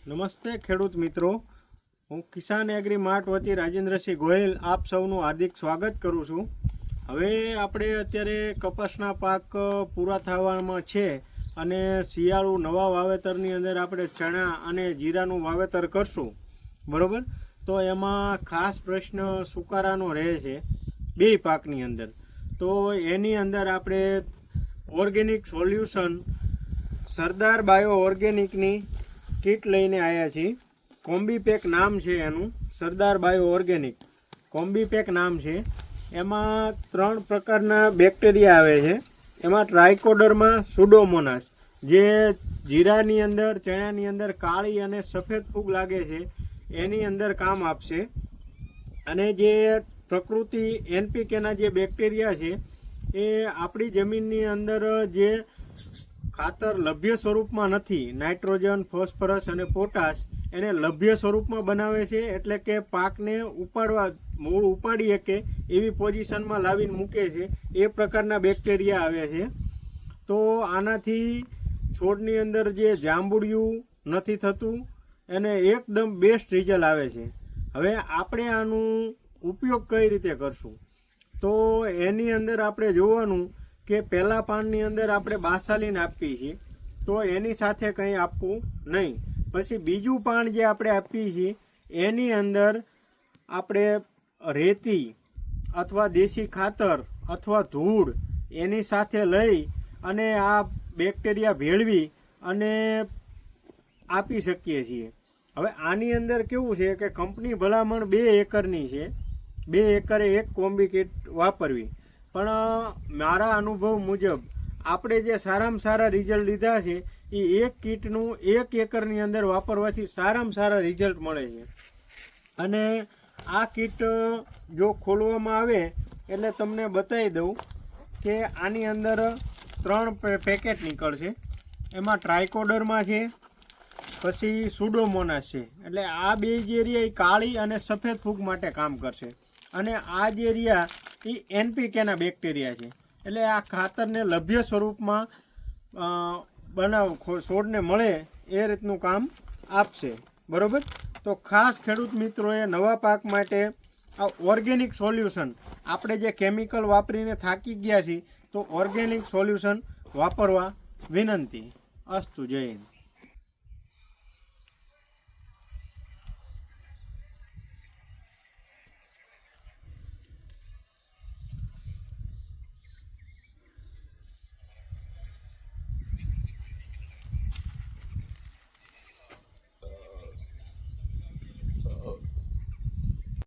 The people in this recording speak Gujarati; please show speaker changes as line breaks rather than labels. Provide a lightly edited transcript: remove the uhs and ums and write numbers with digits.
નમસ્તે ખેડૂત મિત્રો, હું કિસાન એગ્રી માર્ટ વતી રાજેન્દ્રસિંહ ગોહિલ આપ સૌનું હાર્દિક સ્વાગત કરું છું. હવે આપણે અત્યારે કપાસના પાક પૂરા થવામાં છે અને શિયાળુ નવા વાવેતરની અંદર આપણે ચણા અને જીરાનું વાવેતર કરશું, બરાબર. તો એમાં ખાસ પ્રશ્ન સુકારાનો રહે છે બે પાકની અંદર. તો એની અંદર આપણે ઓર્ગેનિક સોલ્યુશન સરદાર બાયો ઓર્ગેનિકની કીટ લઈને આવ્યા છીએ. કોમ્બીપેક નામ છે એનું, સરદાર બાયો ઓર્ગેનિક કોમ્બીપેક નામ છે. એમાં 3 પ્રકારના બેક્ટેરિયા આવે છે. એમાં ટ્રાઇકોડર્મા સુડોમોનાસ, જે જીરાની અંદર ચણાની અંદર કાળી અને સફેદ ફૂગ લાગે છે એની અંદર કામ આપશે. અને જે પ્રકૃતિ એનપીકેના જે બેક્ટેરિયા છે એ આપણી જમીનની અંદર જે ખાતર લભ્ય સ્વરૂપમાં નથી, નાઇટ્રોજન, ફોસ્ફરસ અને પોટાશ, એને લભ્ય સ્વરૂપમાં બનાવે છે. એટલે કે પાકને મૂળ ઉપાડી શકે એવી પોઝિશનમાં લાવીને મૂકે છે. એ પ્રકારના બેક્ટેરિયા આવે છે. તો આનાથી છોડની અંદર જે જાંબુડિયું નથી થતું એને એકદમ બેસ્ટ રિઝલ્ટ આવે છે. હવે આપણે આનું ઉપયોગ કઈ રીતે કરશું, તો એની અંદર આપણે જોવાનું કે પહેલાં પાનની અંદર આપણે બાસાલીન આપીએ છીએ, તો એની સાથે કંઈ આપવું નહીં. પછી બીજું પાન જે આપણે આપીએ છીએ એની અંદર આપણે રેતી અથવા દેશી ખાતર અથવા ધૂળ એની સાથે લઈ અને આ બેક્ટેરિયા ભેળવી અને આપી શકીએ છીએ. હવે આની અંદર કેવું છે કે કંપની ભલામણ 2 એકરની છે, 2 એકરે 1 કોમ્બી કીટ વાપરવી. પણ મારા અનુભવ મુજબ આપણે જે સારામાં સારા રિઝલ્ટ લીધા છે એ 1 કીટનું 1 એકરની અંદર વાપરવાથી સારામાં સારા રિઝલ્ટ મળે છે. અને આ કીટ જો ખોલવામાં આવે એટલે તમને બતાવી દઉં કે આની અંદર 3 પેકેટ નીકળશે. એમાં ટ્રાઇકોડર્મા છે, પછી સુડોમોનાસ છે. એટલે આ 2 જે રહ્યા એ કાળી અને સફેદ ફૂગ માટે કામ કરશે. અને આ જે રહ્યા એ એનપીકેના બેક્ટેરિયા છે. એટલે આ ખાતરને લભ્ય સ્વરૂપમાં છોડને મળે એ રીતનું કામ આપશે, બરાબર. તો ખાસ ખેડૂત મિત્રોએ નવા પાક માટે આ ઓર્ગેનિક સોલ્યુશન, આપણે જે કેમિકલ વાપરીને થાકી ગયા છીએ, તો ઓર્ગેનિક સોલ્યુશન વાપરવા વિનંતી. અસ્તુ, જય હિન્દ.